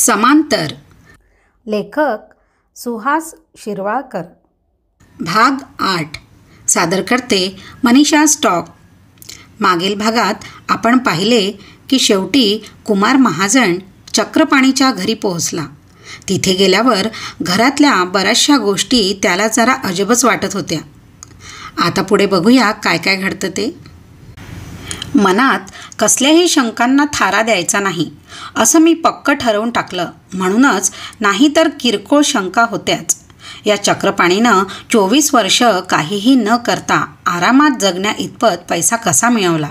समांतर. लेखक सुहास शिरवाळकर. भाग 8. सादर करते मनीषा स्टॉक. मागील भागात आपण पाहिले की शेवटी कुमार महाजन चक्रपाणीच्या घरी पोहोचला. तिथे गेल्यावर घरातल्या बऱ्याचशा गोष्टी त्याला जरा अजबच वाटत होत्या. आता पुढे बघूया काय काय घडतं ते. मनात कसल्याही शंकांना थारा द्यायचा नाही असं मी पक्क ठरवून टाकलं. म्हणूनच नाही तर किरकोळ शंका होत्याच. या चक्रपाणीनं 24 वर्ष काहीही न करता आरामात जगण्या इतपत पैसा कसा मिळवला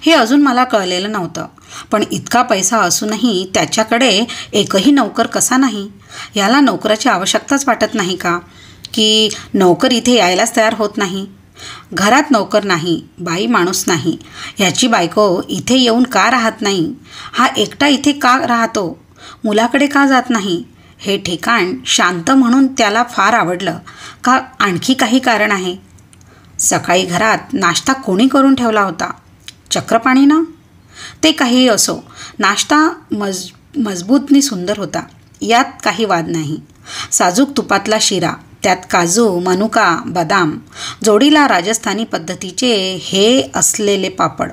हे अजून मला कळलेलं नव्हतं. पण इतका पैसा असूनही त्याच्याकडे एकही नोकर कसा नाही? याला नोकराची आवश्यकताच वाटत नाही का? की नोकर इथे यायलाच तयार होत नाही? घरात नोकर नाही, बाई माणूस नाही, ह्याची बायको इथे येऊन का राहत नाही? हा एकटा इथे का राहतो? मुलाकडे का जात नाही? हे ठिकाण शांत म्हणून त्याला फार आवडलं का आणखी काही कारण आहे? सकाळी घरात नाश्ता कोणी करून ठेवला होता? चक्रपाणीनं? ते काहीही असो, नाश्ता मजबूतनी सुंदर होता, यात काही वाद नाही. साजूक तुपातला शिरा, त्यात काजू, मनुका, बदाम, जोडीला राजस्थानी पद्धतीचे हे असलेले पापड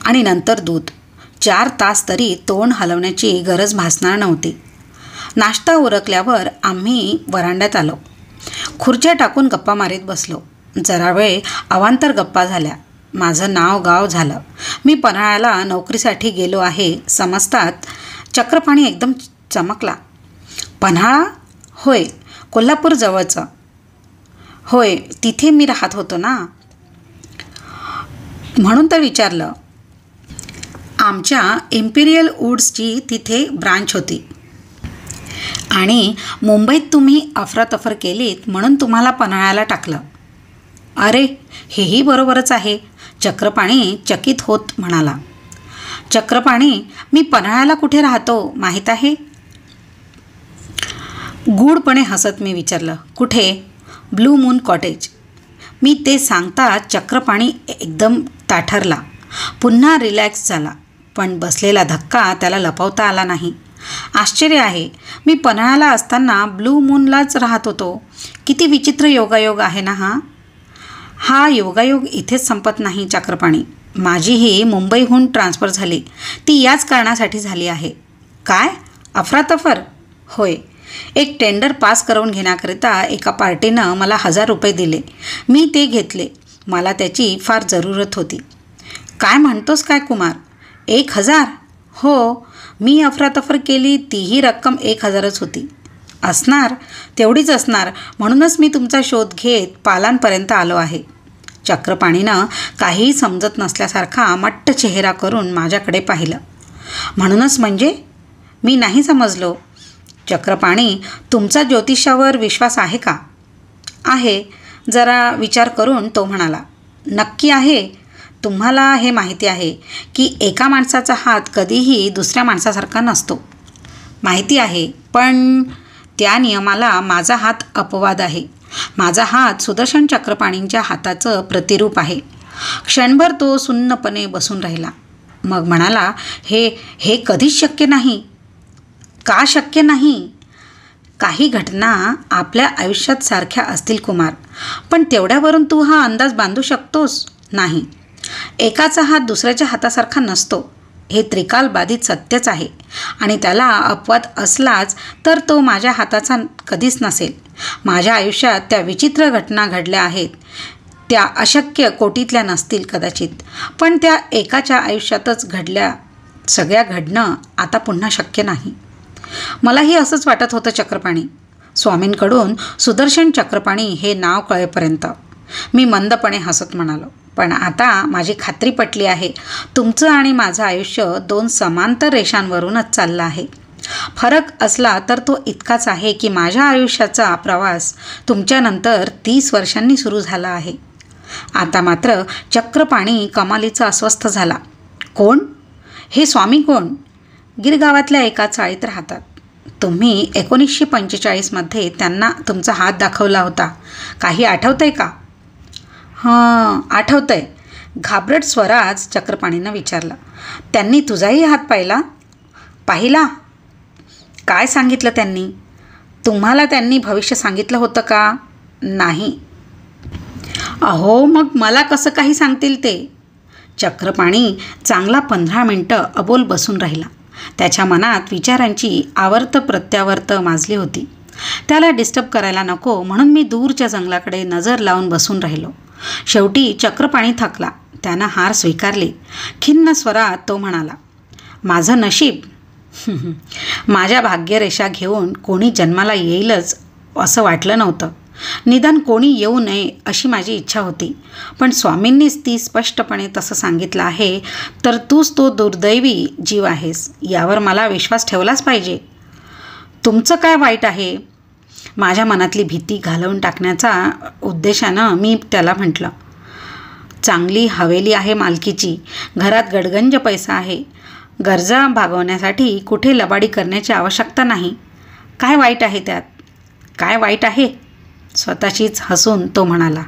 आणि नंतर दूध. 4 तास तरी तोंड हलवण्याची गरज भासणार नव्हती. नाश्ता उरकल्यावर आम्ही वरांड्यात आलो. खुर्च्या टाकून गप्पा मारीत बसलो. जरा वेळ अवांतर गप्पा झाल्या. माझं नाव गाव झालं. मी पन्हाळ्याला नोकरीसाठी गेलो आहे समजतात चक्रपाणी एकदम चमकला. पन्हाळा? होय, कोल्हापूर जवळचं. होय, तिथे मी राहत होतो ना, म्हणून तर विचारलं. आमच्या इम्पिरियल वूड्सची तिथे ब्रांच होती आणि मुंबईत तुम्ही अफरातफर केलीत म्हणून तुम्हाला पन्हाळ्याला टाकलं. अरे, हेही बरोबरच आहे, चक्रपाणी चकित होत म्हणाला. चक्रपाणी, मी पन्हाळ्याला कुठे राहतो माहीत आहे? गूढपणे हसत मी विचारलं. कुठे? Blue moon cottage. मी ते सांगता चक्रपाणी एकदम ताठरला. पुन्हा रिलॅक्स झाला. पण बसलेला धक्का त्याला लपवता आला नाही. आश्चर्य आहे, मी पन्हाळ्याला असताना ब्लू मूनलाच राहत होतो. किती विचित्र योगायोग आहे ना हा. हा योगायोग इथेच संपत नाही चक्रपाणी. माझीही मुंबईहून ट्रान्सफर झाली, ती याच कारणासाठी झाली आहे. काय? अफरातफर? होय, एक टेंडर पास करून घेण्याकरिता एका पार्टीनं मला 1000 रुपये दिले. मी ते घेतले. मला त्याची फार जरूरत होती. काय म्हणतोस काय कुमार? 1000? हो, मी अफरातफर केली तीही रक्कम 1000च होती. असणार, तेवढीच असणार, म्हणूनच मी तुमचा शोध घेत पालांपर्यंत आलो आहे. चक्रपाणीनं काहीही समजत नसल्यासारखा मट्ट चेहरा करून माझ्याकडे पाहिलं. म्हणूनच म्हणजे? मी नाही समजलो. चक्रपाणी, तुमचा ज्योतिषावर विश्वास आहे का? आहे, जरा विचार करून तो म्हणाला. नक्की आहे? तुम्हाला हे माहिती आहे की एका माणसाचा हात कधीही दुसऱ्या माणसासारखा नसतो? माहिती आहे, पण त्या नियमाला माझा हात अपवाद आहे. माझा हात सुदर्शन चक्रपाणींच्या हाताचं प्रतिरूप आहे. क्षणभर तो सुन्नपणे बसून राहिला. मग म्हणाला, हे कधीच शक्य नाही. का शक्य नाही? काही घटना आपल्या आयुष्यात सारख्या असतील कुमार, पण तेवढ्यावरून तू हा अंदाज बांधू शकतोस? नाही. एकाचा हात दुसऱ्याच्या हातासारखा नसतो, हे त्रिकालबाधित सत्यच आहे. आणि त्याला अपवाद असलाच तर तो माझ्या हाताचा कधीच नसेल. माझ्या आयुष्यात त्या विचित्र घटना घडल्या आहेत, त्या अशक्य कोटीतल्या नसतील कदाचित, पण त्या एकाच्या आयुष्यातच घडल्या. सगळ्या घडणं आता पुन्हा शक्य नाही. मलाही असंच वाटत होतं चक्रपाणी. स्वामींकडून सुदर्शन चक्रपाणी हे नाव कळेपर्यंत. मी मंदपणे हसत म्हणालो. पण आता माझी खात्री पटली आहे, तुमचं आणि माझं आयुष्य 2 समांतर रेषांवरूनच चाललं आहे. फरक असला तर तो इतकाच आहे की माझ्या आयुष्याचा प्रवास तुमच्यानंतर 30 वर्षांनी सुरू झाला आहे. आता मात्र चक्रपाणी कमालीचा अस्वस्थ झाला. कोण? हे स्वामी कोण? गिरगावातल्या एका चाळीत राहतात. तुम्ही 1945मध्ये त्यांना तुमचा हात दाखवला होता, काही आठवतंय का? हां, आठवतंय, घाबरट स्वरात चक्रपाणीनं विचारलं. त्यांनी तुझाही हात पाहिला? काय सांगितलं त्यांनी? तुम्हाला त्यांनी भविष्य सांगितलं होतं का? नाही. अहो, मग मला कसं काही सांगतील ते? चक्रपाणी चांगला 15 मिनटं अबोल बसून राहिला. त्याच्या मनात विचारांची आवर्त प्रत्यावर्त माजली होती. त्याला डिस्टर्ब करायला नको म्हणून मी दूरच्या जंगलाकडे नजर लावून बसून राहिलो. शेवटी चक्रपाणी थकला. त्यानं हार स्वीकारली. खिन्न स्वरात तो म्हणाला, माझं नशीब. माझ्या भाग्यरेषा घेऊन कोणी जन्माला येईलच असं वाटलं नव्हतं. निदान कोणी येऊ नये अशी माझी इच्छा होती. पण स्वामींनीच ती स्पष्टपणे तसं सांगितलं आहे तर तूच तो दुर्दैवी जीव आहेस यावर मला विश्वास ठेवलाच पाहिजे. तुमचं काय वाईट आहे? माझ्या मनातली भीती घालवून टाकण्याचा उद्देशानं मी त्याला म्हटलं. चांगली हवेली आहे मालकीची, घरात गडगंज पैसा आहे, गरजा भागवण्यासाठी कुठे लबाडी करण्याची आवश्यकता नाही. काय वाईट आहे त्यात? काय वाईट आहे? स्वतःशीच हसून तो म्हणाला.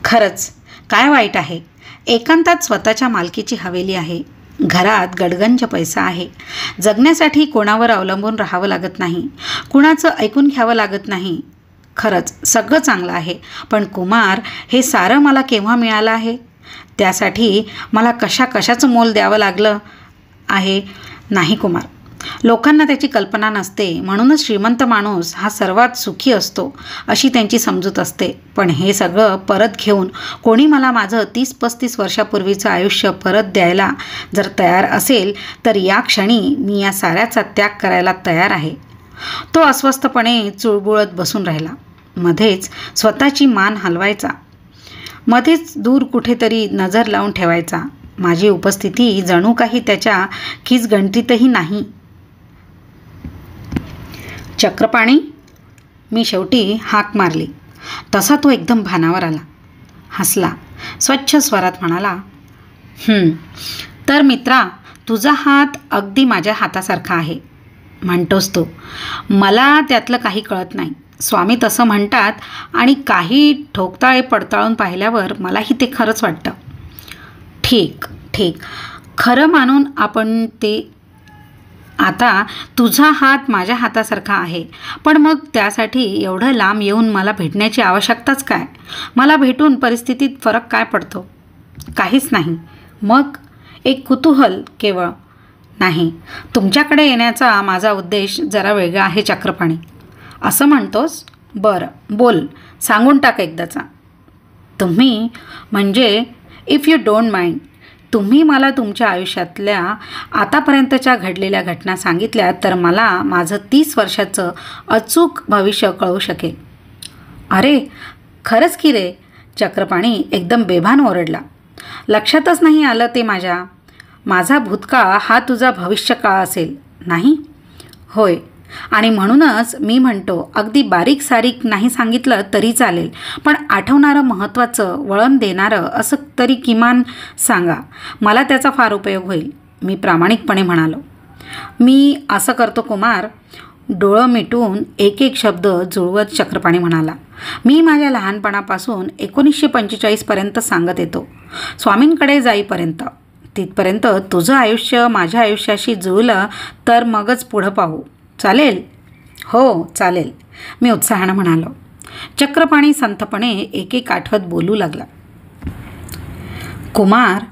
खरंच काय वाईट आहे? एकांतात स्वतःच्या मालकीची हवेली आहे, घरात गडगंज पैसा आहे, जगण्यासाठी कोणावर अवलंबून राहावं लागत नाही, कुणाचं ऐकून घ्यावं लागत नाही. खरंच सगळं चांगलं आहे. पण कुमार, हे सारं मला केव्हा मिळालं आहे? त्यासाठी मला कशाचं मोल द्यावं लागलं आहे? नाही कुमार, लोकांना त्याची कल्पना नसते म्हणूनच श्रीमंत माणूस हा सर्वात सुखी असतो अशी त्यांची समजूत असते. पण हे सगळं परत घेऊन कोणी मला माझं 30-35 वर्षापूर्वीचं आयुष्य परत द्यायला जर तयार असेल तर या क्षणी मी या साऱ्याचा त्याग करायला तयार आहे. तो अस्वस्थपणे चुळबुळत बसून राहिला. मध्येच स्वतःची मान हलवायचा, मध्येच दूर कुठेतरी नजर लावून ठेवायचा. माझी उपस्थिती जणू काही त्याच्या खिचगणतीतही नाही. चक्रपाणी, मी शेवटी हाक मारली. तसा तो एकदम भानावर आला, हसला, स्वच्छ स्वरात म्हणाला, तर मित्रा, तुझा हात अगदी माझ्या हातासारखा आहे म्हणतोस तू. मला त्यातलं काही कळत नाही. स्वामी तसं म्हणतात आणि काही ठोकताळे पडताळून पाहिल्यावर मलाही ते खरंच वाटतं. ठीक, खरं मानून आपण ते. आता तुझा हात माझ्या हातासारखा आहे, पण मग त्यासाठी एवढं लांब येऊन मला भेटण्याची आवश्यकताच काय? मला भेटून परिस्थितीत फरक काय पडतो? काहीच नाही. मग एक कुतूहल केवळ. नाही, तुमच्याकडे येण्याचा माझा उद्देश जरा वेगळा आहे चक्रपाणी. असं म्हणतोस? बरं, बोल, सांगून टाक एकदाचा. तुम्ही म्हणजे इफ यू डोंट माइंड, तुम्ही मला तुमच्या आयुष्यातल्या आतापर्यंतच्या घडलेल्या घटना सांगितल्या तर मला माझं 30 वर्षाचं अचूक भविष्य कळू शकेल. अरे खरंच की रे? चक्रपाणी एकदम बेभान ओरडला. लक्षातच नाही आलं ते माझ्या. माझा भूतकाळ हा तुझा भविष्यकाळ असेल, नाही? होय, आणि म्हणूनच मी म्हणतो, अगदी बारीक सारीक नाही सांगितलं तरी चालेल, पण आठवणारं, महत्त्वाचं, वळण देणारं असं तरी किमान सांगा. मला त्याचा फार उपयोग होईल, मी प्रामाणिकपणे म्हणालो. मी असं करतो कुमार, डोळं मिटून एक एक शब्द जुळवत चक्रपाणी म्हणाला. मी माझ्या लहानपणापासून 1945पर्यंत सांगत येतो, स्वामींकडे जाईपर्यंत. तिथपर्यंत तुझं आयुष्य माझ्या आयुष्याशी जुळलं तर मगच पुढं पाहू. चालेल? हो चालेल, मी उत्साहानं म्हणालो. चक्रपाणी संथपणे एक एक आठवत बोलू लागला. कुमार,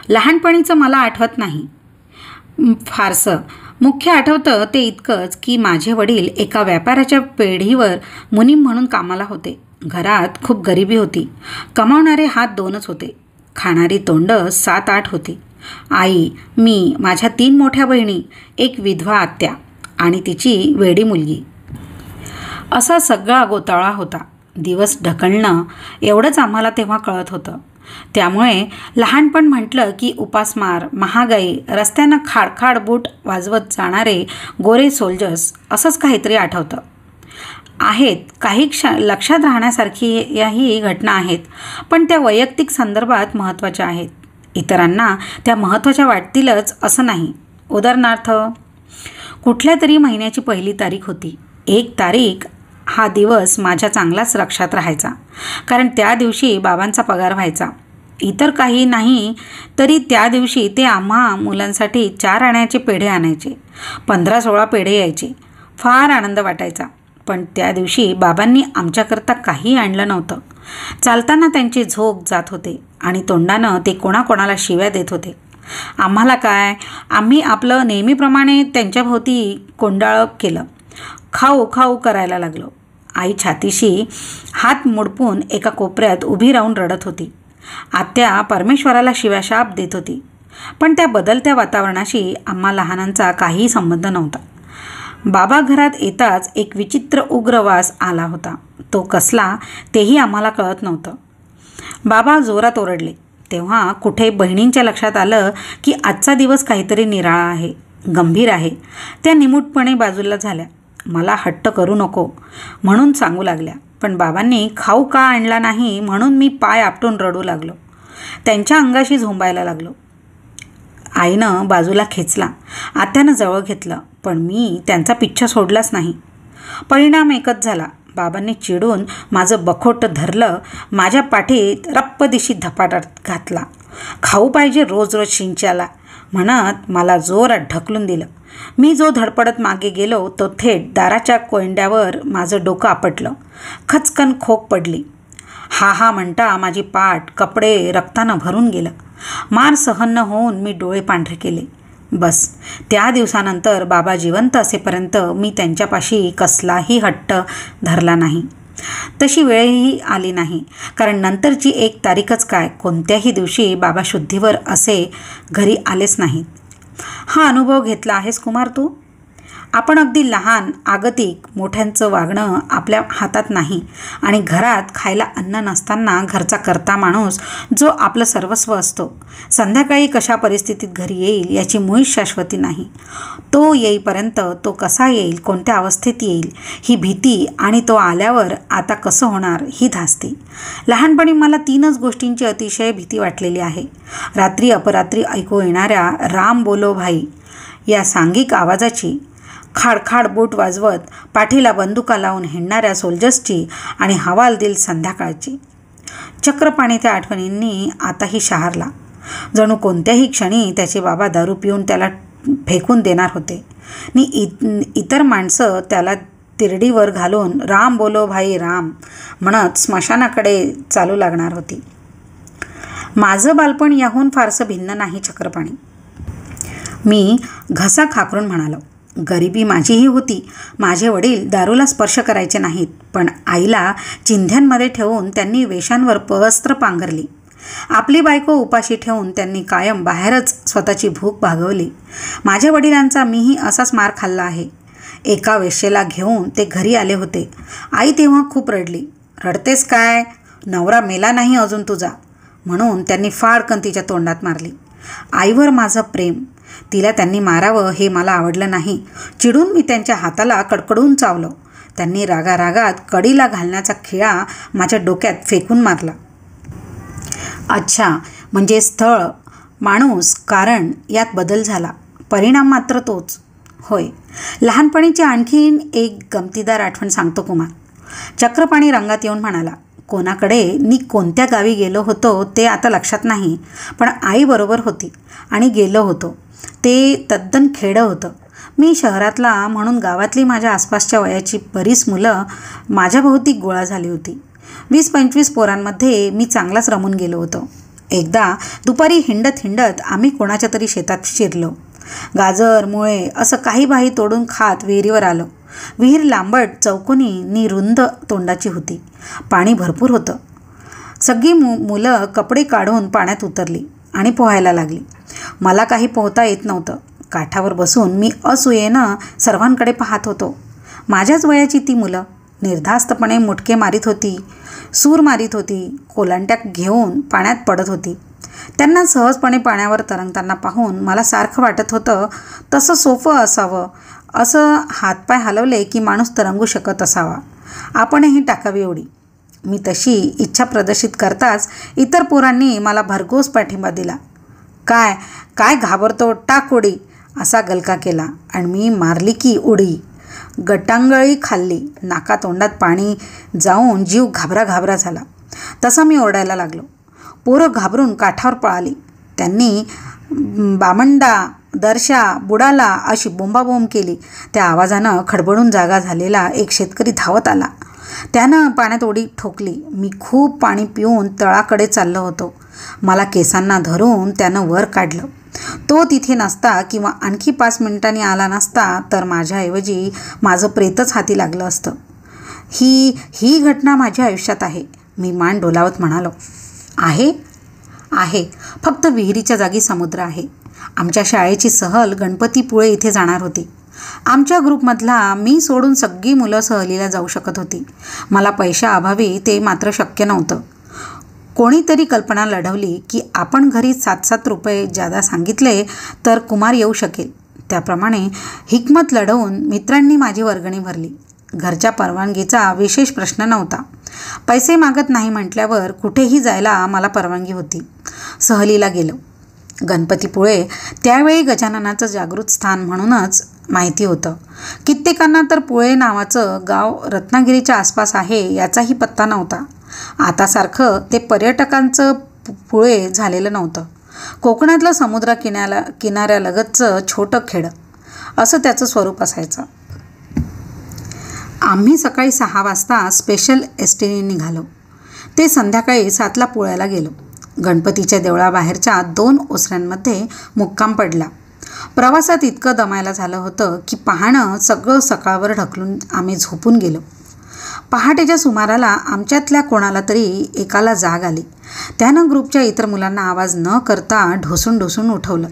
लहानपणीचं मला आठवत नाही फारसं. मुख्य आठवतं ते इतकंच की माझे वडील एका व्यापाराच्या पेढीवर मुनीम म्हणून कामाला होते. घरात खूप गरिबी होती. कमावणारे हात 2च होते, खाणारी तोंडं 7-8 होती. आई, मी, माझ्या 3 मोठ्या बहिणी, एक विधवा आत्या आणि तिची वेडी मुलगी. असा सगळा गोताळा होता. दिवस ढकलणं एवढंच आम्हाला तेव्हा कळत होतं. त्यामुळे लहानपण म्हटलं की उपासमार, महागाई, रस्त्यानं खाडखाड बूट वाजवत जाणारे गोरे सोल्जर्स असंच काहीतरी आठवतं. आहेत काही लक्षात राहण्यासारखी याही घटना आहेत, पण त्या वैयक्तिक संदर्भात महत्त्वाच्या आहेत. इतरांना त्या महत्त्वाच्या वाटतीलच असं नाही. उदाहरणार्थ, कुठल्या तरी महिन्याची 1 तारीख होती. 1 तारीख हा दिवस माझ्या चांगलाच लक्षात राहायचा, कारण त्या दिवशी बाबांचा पगार व्हायचा. इतर काही नाही तरी त्या दिवशी ते आम्हा मुलांसाठी 4 आण्याचे पेढे आणायचे. 15-16 पेढे यायचे. फार आनंद वाटायचा. पण त्या दिवशी बाबांनी आमच्याकरता काही आणलं नव्हतं. चालताना त्यांचे झोक जात होते आणि तोंडानं ते कोणाकोणाला शिव्या देत होते. आम्हाला काय, आम्ही आपलं नेहमीप्रमाणे त्यांच्याभोवती कोंडाळं केलं. खाऊ खाऊ करायला लागलो. आई छातीशी हात मुडपून एका कोपऱ्यात उभी राहून रडत होती. आत्या परमेश्वराला शिव्याशाप देत होती. पण त्या बदलत्या वातावरणाशी आम्हा लहानांचा काहीही संबंध नव्हता. बाबा घरात येताच एक विचित्र उग्र वास आला होता. तो कसला तेही आम्हाला कळत नव्हतं. बाबा जोरात ओरडले. तेव्हा कुठे बहिणींच्या लक्षात आलं की आजचा दिवस काहीतरी निराळा आहे, गंभीर आहे. त्या निमूटपणे बाजूला झाल्या. मला हट्ट करू नको म्हणून सांगू लागल्या. पण बाबांनी खाऊ का आणला नाही म्हणून मी पाय आपटून रडू लागलो. त्यांच्या अंगाशी झोंबायला लागलो. आईनं बाजूला खेचला. आत्यानं जवळ घेतलं. पण मी त्यांचा पिच्छा सोडलाच नाही. परिणाम एकच झाला. बाबांनी चिडून माझं बखोट धरलं. माझ्या पाठीत रप्पदिशी धपाटा घातला. खाऊ पाहिजे रोज रोज शिंच्याला म्हणत मला जोरात ढकलून दिलं. मी जो धडपडत मागे गेलो तो थेट दाराच्या कोयंड्यावर माझं डोकं आपटलं. खचकन खोक पडली. हा हा म्हणता माझी पाठ, कपडे रक्तानं भरून गेलं. मार सहन न होऊन मी डोळे पांढरे केले. बस त्या दिवसानंतर बाबा जिवंत असेपर्यंत मी त्यांच्यापाशी कसलाही हट्ट धरला नाही. तशी वेळही आली नाही. कारण नंतरची 1 तारीखच काय, कोणत्याही दिवशी बाबा शुद्धीवर असे घरी आलेच नाहीत. हा अनुभव घेतला आहेस कुमार तू? आपण अगदी लहान, आगतिक, मोठ्यांचं वागणं आपल्या हातात नाही. आणि घरात खायला अन्न नसताना घरचा करता माणूस जो आपलं सर्वस्व असतो, संध्याकाळी कशा परिस्थितीत घरी येईल याची मुळीच शाश्वती नाही. तो येईपर्यंत तो कसा येईल, कोणत्या अवस्थेत येईल ही भीती, आणि तो आल्यावर आता कसं होणार ही धास्ती. लहानपणी मला 3च गोष्टींची अतिशय भीती वाटलेली आहे. रात्री अपरात्री ऐकू येणाऱ्या राम बोलो भाई या सांघिक आवाजाची, खाडखाड बूट वाजवत पाठीला बंदुका लावून हिंडणाऱ्या सोल्जर्सची, आणि हवालदिल संध्याकाळची. चक्रपाणी त्या आठवणींनी आताही शहारला. जणू कोणत्याही क्षणी त्याचे बाबा दारू पिऊन त्याला फेकून देणार होते. इतर माणसं त्याला तिरडीवर घालून राम बोलो भाई राम म्हणत स्मशानाकडे चालू लागणार होती. माझं बालपण याहून फारसं भिन्न नाही चक्रपाणी. मी घसा खाकरून म्हणालो. गरिबी माझीही होती. माझे वडील दारूला स्पर्श करायचे नाहीत. पण आईला चिंध्यांमध्ये ठेवून त्यांनी वेशांवर वस्त्र पांघरली. आपली बायको उपाशी ठेवून त्यांनी कायम बाहेरच स्वतःची भूक भागवली. माझ्या वडिलांचा मीही असाच मार खाल्ला आहे. एका वेश्येला घेऊन ते घरी आले होते. आई तेव्हा खूप रडली. रडतेस काय, नवरा मेला नाही अजून तुझा म्हणून त्यांनी फाडकन तिच्या तोंडात मारली. आईवर माझं प्रेम, तिला त्यांनी मारावं हे मला आवडलं नाही. चिडून मी त्यांच्या हाताला कडकडून चावलं. त्यांनी रागारागात कडीला घालण्याचा खिळा माझ्या डोक्यात फेकून मारला. अच्छा, म्हणजे स्थळ, माणूस, कारण यात बदल झाला, परिणाम मात्र तोच. होय, लहानपणीची आणखीन एक गमतीदार आठवण सांगतो कुमार. चक्रपाणी रंगात येऊन म्हणाला. कोणाकडे नि कोणत्या गावी गेलो होतो ते आता लक्षात नाही. पण आई बरोबर होती आणि गेलो होतो. ते तद्दन खेडं होतं. मी शहरातला म्हणून गावातली माझ्या आसपासच्या वयाची बरीच मुलं माझ्याभोवती गोळा झाली होती. 20-25 पोरांमध्ये मी चांगलाच रमून गेलो होतो. एकदा दुपारी हिंडत हिंडत आम्ही कोणाच्या तरी शेतात शिरलो. गाजर, मुळे असं काही बाही तोडून खात विहिरीवर आलो. विहीर लांबट, चौकोनी नि रुंद तोंडाची होती. पाणी भरपूर होतं. सगळी मुलं कपडे काढून पाण्यात उतरली आणि पोहायला लागली. मला काही पोहता येत नव्हतं. काठावर बसून मी असूयेनं सर्वांकडे पाहत होतो. माझ्याच वयाची ती मुलं निर्धास्तपणे मुटके मारीत होती, सूर मारीत होती, कोलांट्या घेऊन पाण्यात पडत होती. त्यांना सहजपणे पाण्यावर तरंगताना पाहून मला सारखं वाटत होतं तसं सोपं असावं, असं हातपाय हलवले की माणूस तरंगू शकत असावा. आपणही टाकावी एवढी. मी तशी इच्छा प्रदर्शित करताच इतर पोरांनी मला भरघोस पाठिंबा दिला. काय काय घाबरतो, टाक उडी, असा गलका केला आणि मी मारली की उडी. गटांगळी खाल्ली. नाकातोंडात पाणी जाऊन जीव घाबरा घाबरा झाला. तसा मी ओरडायला लागलो. पोरं घाबरून काठावर पळाली. त्यांनी बामंडा, दर्शा, बुडाला अशी बोंबाबोंब केली. त्या आवाजानं खडबडून जागा झालेला एक शेतकरी धावत आला. त्यानं पाण्यात उडी ठोकली. मी खूप पाणी पिऊन तळाकडे चाललो होतो. मला केसांना धरून त्यानं वर काढलं. तो तिथे नसता किंवा आणखी 5 मिनिटांनी आला नसता तर माझ्याऐवजी माझं प्रेतच हाती लागलं असतं. ही घटना माझ्या आयुष्यात आहे, मी मान डोलावत म्हणालो. आहे आहे, फक्त विहिरीच्या जागी समुद्र आहे. आमच्या शाळेची सहल गणपतीपुळे इथे जाणार होती. आमच्या ग्रुपमधला मी सोडून सगळी मुलं सहलीला जाऊ शकत होती. मला पैशाअभावी ते मात्र शक्य नव्हतं. कोणीतरी कल्पना लढवली की आपण घरी 7-7 रुपये जादा सांगितले तर कुमार येऊ शकेल. त्याप्रमाणे हिकमत लढवून मित्रांनी माझी वर्गणी भरली. घरच्या परवानगीचा विशेष प्रश्न नव्हता. पैसे मागत नाही म्हटल्यावर कुठेही जायला मला परवानगी होती. सहलीला गेलो. गणपतीपुळे त्यावेळी गजाननाचं जागृत स्थान म्हणूनच माहिती होतं. कित्येकांना तर पुळे नावाचं गाव रत्नागिरीच्या आसपास आहे याचाही पत्ता नव्हता. आतासारखं ते पर्यटकांचं पुळे झालेलं नव्हतं. कोकणातलं समुद्र किनाऱ्यालगतचं छोटं खेडं असं त्याचं स्वरूप असायचं. आम्ही सकाळी 6 वाजता स्पेशल एसटीने निघालो. ते संध्याकाळी 7ला पुळ्याला गेलो. गणपतीच्या देवळाबाहेरच्या 2 ओसऱ्यांमध्ये मुक्काम पडला. प्रवासात इतकं दमायला झालं होतं की पाहणं सगळं सकाळवर ढकलून आम्ही झोपून गेलो. पहाटेच्या सुमाराला आमच्यातल्या कोणाला तरी एकाला जाग आली. त्यानं ग्रुपच्या इतर मुलांना आवाज न करता ढोसून ढोसून उठवलं.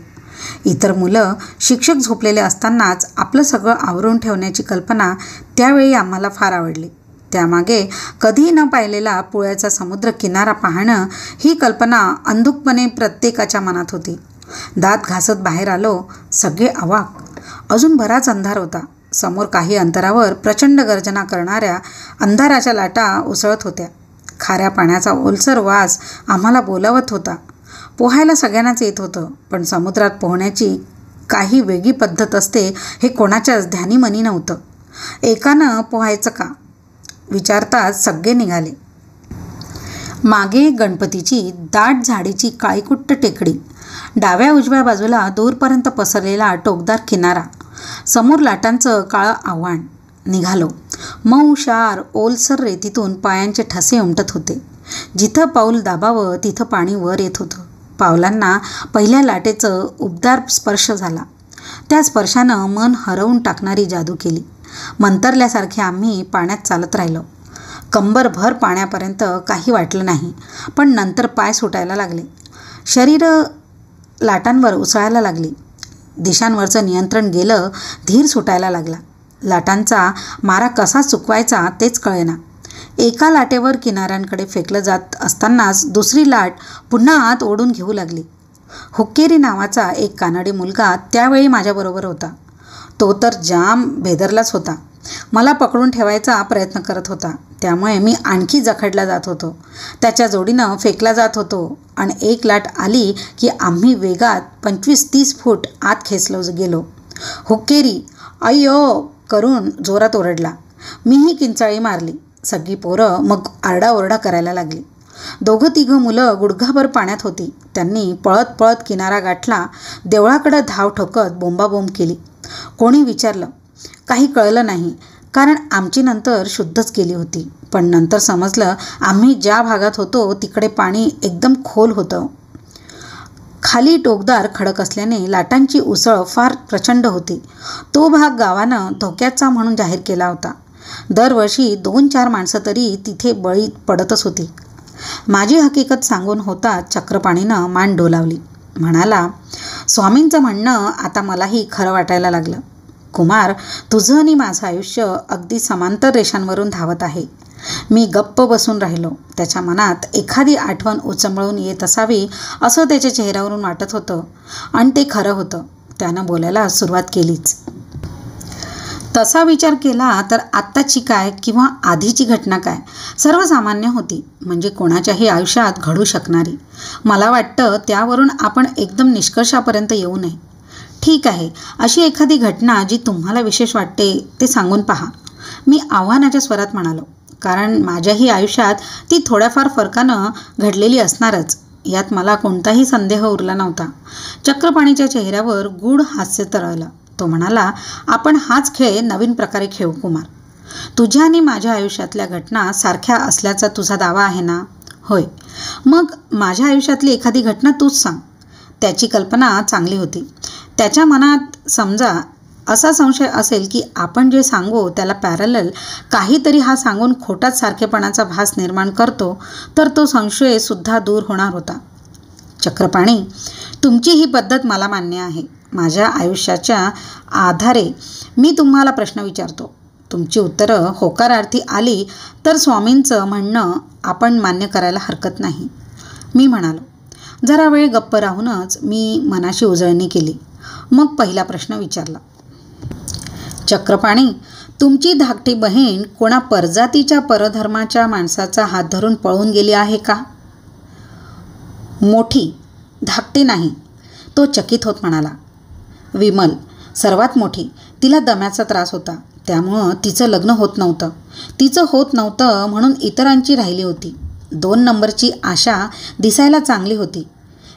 इतर मुलं शिक्षक झोपलेले असतानाच आपलं सगळं आवरून ठेवण्याची कल्पना त्यावेळी आम्हाला फार आवडली. त्यामागे कधी न पाहिलेला पुळ्याचा समुद्र किनारा पाहणं ही कल्पना अंधुकपणे प्रत्येकाच्या मनात होती. दात घासत बाहेर आलो. सगळे अवाक. अजून बराच अंधार होता. समोर काही अंतरावर प्रचंड गर्जना करणाऱ्या अंधाराच्या लाटा उसळत होत्या. खाऱ्या पाण्याचा ओलसर वास आम्हाला बोलावत होता. पोहायला सगळ्यांनाच येत होतं, पण समुद्रात पोहण्याची काही वेगळी पद्धत असते हे कोणाच्याच ध्यानीमनी नव्हतं. एकानं पोहायचं का विचारताच सगळे निघाले. मागे गणपतीची दाट झाडीची काळीकुट्ट टेकडी, डाव्या उजव्या बाजूला दूरपर्यंत पसरलेला टोकदार किनारा, समोर लाटांचं काळं आव्हान. निघालो. मऊ शार ओलसर रेतीतून पायांचे ठसे उमटत होते. जिथं पाऊल दाबावं तिथं पाणी वर येत होतं. पावलांना पहिल्या लाटेचं उबदार स्पर्श झाला. त्या स्पर्शानं मन हरवून टाकणारी जादू केली. मंतरल्यासारखे आम्ही पाण्यात चालत राहिलो. कंबरभर पाण्यापर्यंत काही वाटलं नाही, पण नंतर पाय सुटायला लागले. शरीर लाटांवर उसळायला लागली. दिशांवरचं नियंत्रण गेलं. धीर सुटायला लागला. लाटांचा मारा कसा चुकवायचा तेच कळेना. एका लाटेवर किनाऱ्यांकडे फेकलं जात असतानाच दुसरी लाट पुन्हा आत ओढून घेऊ लागली. हुक्केरी नावाचा एक कानडी मुलगा त्यावेळी माझ्याबरोबर होता. तो तर जाम भेदरलाच होता. मला पकडून ठेवायचा प्रयत्न करत होता. त्यामुळे मी आणखी जखडला जात होतो. त्याच्या जोडीनं फेकला जात होतो आणि एक लाट आली की आम्ही वेगात 25-30 फूट आत खेचलो गेलो. हुक्केरी अय्यो करून जोरात ओरडला. मीही किंचाळी मारली. सगळी पोरं मग आरडाओरडा करायला लागली. 2-3 मुलं गुडघाभर पाण्यात होती. त्यांनी पळत पळत किनारा गाठला. देवळाकडं धाव ठोकत बोंबाबोंब केली. कोणी विचारलं? काही कळलं नाही, कारण आमची नंतर शुद्धच केली होती. पण नंतर समजलं आम्ही ज्या भागात होतो तिकडे पाणी एकदम खोल होतं. खाली टोकदार खडक असल्याने लाटांची उसळ फार प्रचंड होती. तो भाग गावानं धोक्याचा म्हणून जाहीर केला होता. दरवर्षी 2-4 माणसं तरी तिथे बळी पडतच होती. माझी हकीकत सांगून होता चक्रपाणीनं मान डोलावली. म्हणाला, स्वामींचं म्हणणं आता मलाही खरं वाटायला लागलं. कुमार, तुझं आणि माझं आयुष्य अगदी समांतर रेषांवरून धावत आहे. मी गप्प बसून राहिलो. त्याच्या मनात एखादी आठवण उचंबळून येत असावी असं त्याच्या चेहऱ्यावरून वाटत होतं आणि ते खरं होतं. त्यानं बोलायला सुरुवात केलीच. तसा विचार केला तर आत्ताची काय किंवा आधीची घटना काय सर्वसामान्य होती, म्हणजे कोणाच्याही आयुष्यात घडू शकणारी. मला वाटतं त्यावरून आपण एकदम निष्कर्षापर्यंत येऊ नये. ठीक आहे, अशी एखादी घटना जी तुम्हाला विशेष वाटते ते सांगून पहा, मी आव्हानाच्या स्वरात म्हणालो. कारण माझ्याही आयुष्यात ती थोड्याफार फरकानं घडलेली असणारच. यात मला कोणताही संदेह उरला नव्हता. चक्रपाणीच्या चेहऱ्यावर गूढ हास्य तरळलं. तो म्हणाला, आपण हाच खेळ नवीन प्रकारे खेळू कुमार. तुझ्या आणि माझ्या आयुष्यातल्या घटना सारख्या असल्याचा तुझा दावा आहे ना? होय. मग माझ्या आयुष्यातली एखादी घटना तूच सांग. त्याची कल्पना चांगली होती. त्याच्या मनात समजा असा संशय असेल की आपण जे सांगू त्याला पॅरलल काहीतरी हा सांगून खोटाच सारखेपणाचा भास निर्माण करतो, तर तो संशयसुद्धा दूर होणार होता. चक्रपाणी, तुमची ही पद्धत मला मान्य आहे. माझ्या आयुष्याच्या आधारे मी तुम्हाला प्रश्न विचारतो. तुमची उत्तरं होकारार्थी आली तर स्वामींचं म्हणणं आपण मान्य करायला हरकत नाही. मी म्हणालो. जरा वेळ गप्प राहूनच मी मनाशी उजळणी केली. मग पहिला प्रश्न विचारला. चक्रपाणी, तुमची धाकटी बहीण कोणा परजातीच्या परधर्माच्या माणसाचा हात धरून पळून गेली आहे का? मोठी, धाकटी नाही. तो चकित होत म्हणाला. विमल, सर्वात मोठी. तिला दम्याचा त्रास होता, त्यामुळं तिचं लग्न होत नव्हतं. तिचं होत नव्हतं म्हणून इतरांची राहिली होती. 2 नंबरची आशा दिसायला चांगली होती.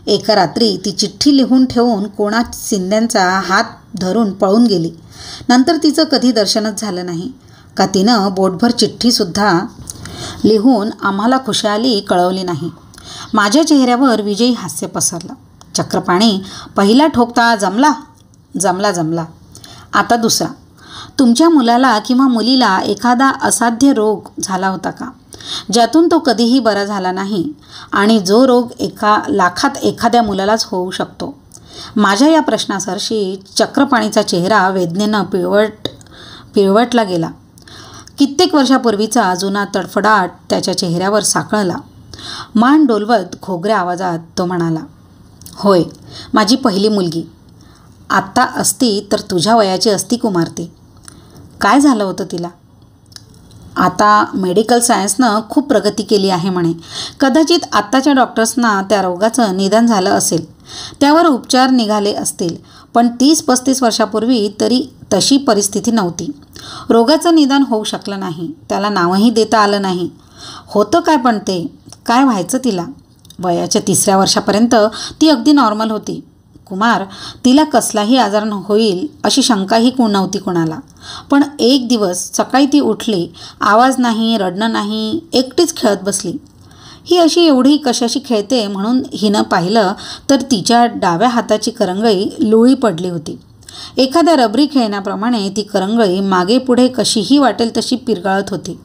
एका रात्री ती चिठ्ठी लिहून ठेवून कोणा शिंद्यांचा हात धरून पळून गेली. नंतर तिचं कधी दर्शनच झालं नाही का तिनं बोटभर चिठ्ठीसुद्धा लिहून आम्हाला खुशाली कळवली नाही. माझ्या चेहऱ्यावर विजयी हास्य पसरलं. चक्रपाणी, पहिला ठोकता जमला? जमला. आता दुसरा. तुमच्या मुलाला किंवा मुलीला एखादा असाध्य रोग झाला होता का, ज्यातून तो कधीही बरा झाला नाही आणि जो रोग 1 लाखात एखाद्या मुलालाच होऊ शकतो? माझ्या या प्रश्नासरशी चक्रपाणीचा चेहरा वेदनेनं पिळवटला गेला. कित्येक वर्षापूर्वीचा जुना तडफडाट त्याच्या चेहऱ्यावर साकळला. मान डोलवत खोगऱ्या आवाजात तो म्हणाला, होय, माझी पहिली मुलगी. आत्ता असती तर तुझ्या वयाची असती कुमार ती. काय झालं होतं तिला? आता मेडिकल सायन्सनं खूप प्रगती केली आहे म्हणे. कदाचित आत्ताच्या डॉक्टर्सना त्या रोगाचं निदान झालं असेल, त्यावर उपचार निघाले असतील. पण 30-35 वर्षापूर्वी तरी तशी परिस्थिती नव्हती. रोगाचं निदान होऊ शकलं नाही, त्याला नावही देता आलं नाही. होतं काय पण ते? काय व्हायचं तिला? वयाच्या 3ऱ्या वर्षापर्यंत ती अगदी नॉर्मल होती. कुमार, तिला कसलाही आजार होईल अशी शंकाही नव्हती कोणाला. पण एक दिवस सकाळी ती उठली, आवाज नाही, रडणं नाही, एकटीच खेळत बसली. ही अशी एवढी कशाशी खेळते म्हणून हिनं पाहिलं तर तिच्या डाव्या हाताची करंगळी लुळी पडली होती. एखाद्या रबरी खेळण्याप्रमाणे ती करंगळी मागे पुढे कशीही वाटेल तशी पिरगाळत होती.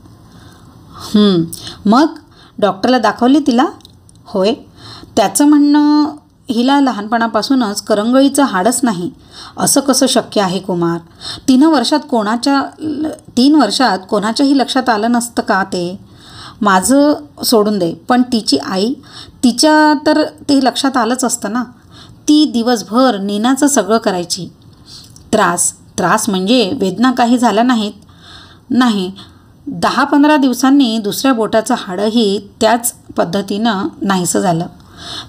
मग डॉक्टरला दाखवली तिला? होय. त्याचं म्हणणं हिला लहानपणापासूनच करंगळीचं हाडच नाही. असं कसं शक्य आहे कुमार? 3 वर्षात कोणाच्याही लक्षात आलं नसतं का ते? माझं सोडून दे, पण तिची आई, तिच्या तर ते लक्षात आलंच असतं ना. ती दिवसभर नीनाचं सगळं करायची. त्रास म्हणजे वेदना काही झाल्या नाहीत? नाही. 10-15 दिवसांनी दुसऱ्या बोटाचं हाडंही त्याच पद्धतीनं नाहीसं झालं.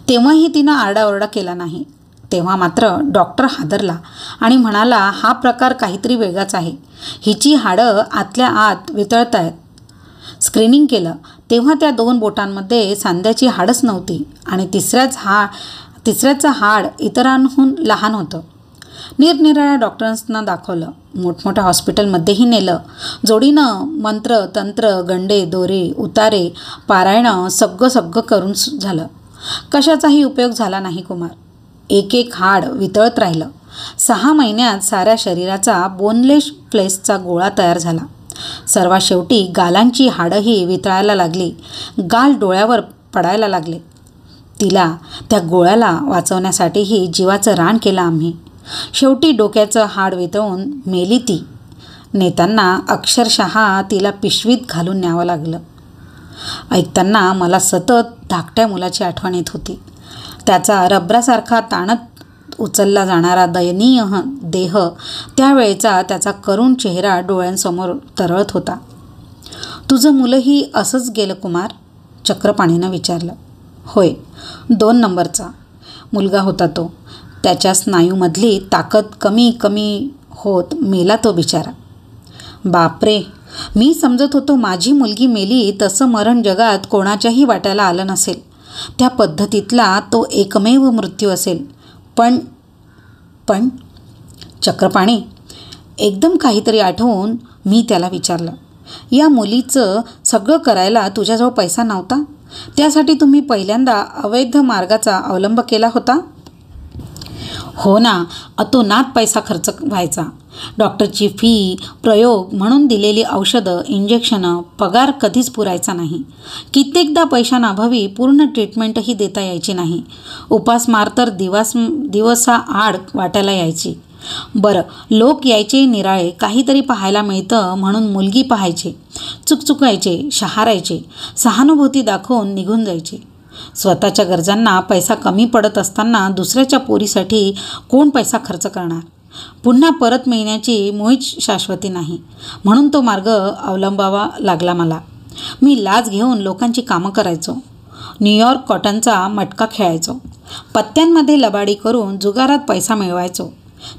तेव्हाही तिनं आरडाओरडा केला नाही. तेव्हा मात्र डॉक्टर हादरला आणि म्हणाला, हा प्रकार काहीतरी वेगळाच आहे. हिची हाडं आतल्या आत वितळत आहेत. स्क्रीनिंग केलं तेव्हा त्या 2 बोटांमध्ये सांध्याची हाडच नव्हती आणि तिसऱ्याचं हाड इतरांहून लहान होतं. निरनिराळ्या डॉक्टर्सना दाखवलं, मोठमोठ्या हॉस्पिटलमध्येही नेलं. जोडीनं मंत्र, तंत्र, गंडे, दोरे, उतारे, पारायणं सगळं करून झालं. कशाचाही उपयोग झाला नाही कुमार. एक हाड वितळत राहिलं. 6 महिन्यात साऱ्या शरीराचा बोनलेस फ्लेसचा गोळा तयार झाला. सर्वात शेवटी गालांची हाडंही वितळायला लागली. गाल डोळ्यावर पडायला लागले. तिला, त्या गोळ्याला वाचवण्यासाठीही जीवाचं रान केलं आम्ही. शेवटी डोक्याचं हाड वितळून मेली ती. नेताना अक्षरशः तिला पिशवीत घालून न्यावं लागलं. ऐकताना मला सतत धाकट्या मुलाची आठवण येत होती. त्याचा रबरासारखा ताणत उचलला जाणारा दयनीय देह, त्यावेळेचा त्याचा करुण चेहरा डोळ्यांसमोर तरळत होता. तुझं मुलंही असंच गेलं कुमार? चक्रपाणीनं विचारलं. होय, 2 नंबरचा मुलगा होता तो. त्याच्या स्नायूमधली ताकद कमी होत मेला तो बिचारा. बापरे, मी समजत होतो माझी मुलगी मेली तसं मरण जगात कोणाच्याही वाट्याला आलं नसेल. त्या पद्धतीतला तो एकमेव मृत्यू असेल. पण पण चक्रपाणी, एकदम काहीतरी आठवून मी त्याला विचारलं, या मुलीचं सगळं करायला तुझ्याजवळ पैसा नव्हता? त्यासाठी तुम्ही पहिल्यांदा अवैध मार्गाचा अवलंब केला होता? हो ना, अतोनात पैसा खर्च व्हायचा. डॉक्टरची फी, प्रयोग म्हणून दिलेली औषधं, इंजेक्शनं, पगार कधीच पुरायचा नाही. कित्येकदा पैशांअभावी पूर्ण ट्रीटमेंटही देता यायची नाही. उपासमार तर दिवसाआड वाटायला यायची. बरं, लोक यायचे निराळे, काहीतरी पाहायला मिळतं म्हणून मुलगी पाहायचे, चुकचुकायचे, शहारायचे, सहानुभूती दाखवून निघून जायचे. स्वतःच्या गरजांना पैसा कमी पडत असताना दुसऱ्याच्या पोरीसाठी कोण पैसा खर्च करणार? पुन्हा परत मिळण्याची मुळीच शाश्वती नाही, म्हणून तो मार्ग अवलंबावा लागला मला. मी लाच घेऊन लोकांची कामं करायचो. न्यूयॉर्क कॉटनचा मटका खेळायचो. पत्त्यांमध्ये लबाडी करून जुगारात पैसा मिळवायचो.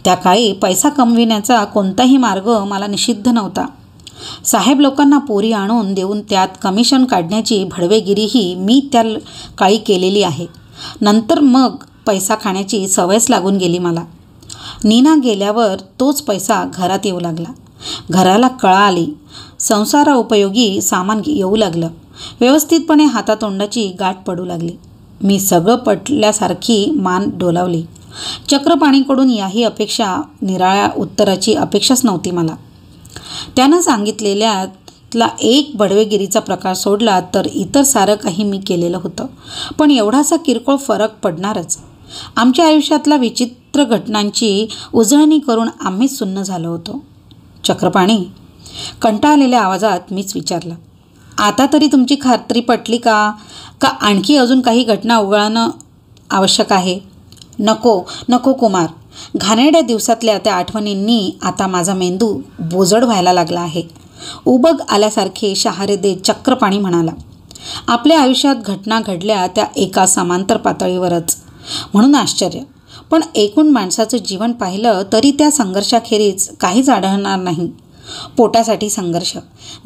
त्या काळी पैसा कमविण्याचा कोणताही मार्ग मला निषिद्ध नव्हता. साहेब लोकांना पोरी आणून देऊन त्यात कमिशन काढण्याची भडवेगिरीही मी त्या काळी केलेली आहे. नंतर मग पैसा खाण्याची सवयच लागून गेली मला. नीना गेल्यावर तोच पैसा घरात येऊ लागला. घराला कळा आली. संसारोपयोगी सामान येऊ लागलं. व्यवस्थितपणे हातातोंडाची गाठ पडू लागली. मी सगळं पटल्यासारखी मान डोलावली. चक्रपाणीकडून याही अपेक्षा, निराळ्या उत्तराची अपेक्षाच नव्हती मला. त्यानं सांगितलेल्यातला एक बडवेगिरीचा प्रकार सोडला तर इतर सारं काही मी केलेलं होतं. पण एवढासा किरकोळ फरक पडणारच. आमच्या आयुष्यातल्या विचित्र घटनांची उजळणी करून आम्हीच सुन्न झालो होतो. चक्रपाणी, कंटाळलेल्या आवाजात मीच विचारलं, आता तरी तुमची खात्री पटली का? का आणखी अजून काही घटना उघडणं आवश्यक आहे? नको नको कुमार. घाणेरड्या दिवसातल्या त्या आठवणींनी आता माझा मेंदू बोजड व्हायला लागला आहे. उबग आल्यासारखे शहारे देत चक्रपाणी म्हणाला, आपल्या आयुष्यात घटना घडल्या त्या एका समांतर पातळीवरच, म्हणून आश्चर्य. पण एकूण माणसाचं जीवन पाहिलं तरी त्या संघर्षाखेरीज काहीच आढळणार नाही. पोटासाठी संघर्ष,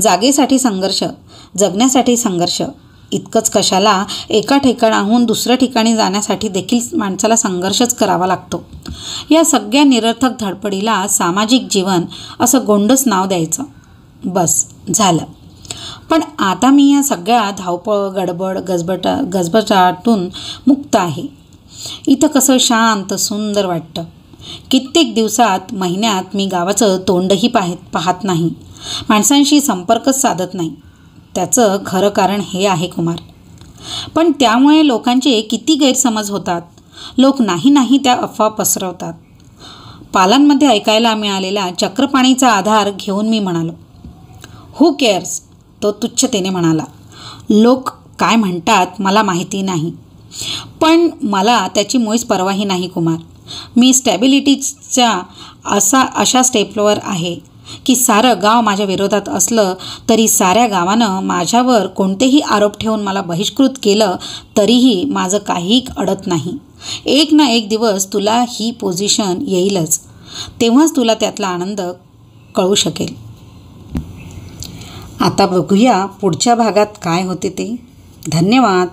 जागेसाठी संघर्ष, जगण्यासाठी संघर्ष. इतकंच कशाला, एका ठिकाणाहून दुसऱ्या ठिकाणी जाण्यासाठी देखील माणसाला संघर्षच करावा लागतो. या सगळ्या निरर्थक धडपडीला सामाजिक जीवन असं गोंडस नाव द्यायचं. बस झालं. पण आता मी या सगळ्या धावपळ, गडबड, गजबजाटातून मुक्त आहे. इथं कसं शांत सुंदर वाटतं. कित्येक दिवसात, महिन्यात मी गावाचं तोंडही पाहत नाही, माणसांशी संपर्कच साधत नाही. त्याचं खरं कारण हे आहे कुमार. पण त्यामुळे लोकांचे किती गैरसमज होतात. लोक नाही त्या अफवा पसरवतात. पालांमध्ये ऐकायला मिळालेला चक्रपाणीचा आधार घेऊन मी म्हणालो, हू केअर्स? तो तुच्छतेने म्हणाला, लोक काय म्हणतात मला माहिती नाही, पण मला त्याची मुळीच पर्वाही नाही कुमार. मी स्टॅबिलिटीच्या अशा स्टेपवर आहे की सारं गाव माझ्या विरोधात असलं तरी, साऱ्या गावानं माझ्यावर कोणतेही आरोप ठेवून मला बहिष्कृत केलं तरीही माझं काही अडत नाही. एक ना एक दिवस तुला ही पोझिशन येईलच, तेव्हाच तुला त्यातला आनंद कळू शकेल. आता बघूया पुढच्या भागात काय होते ते. धन्यवाद.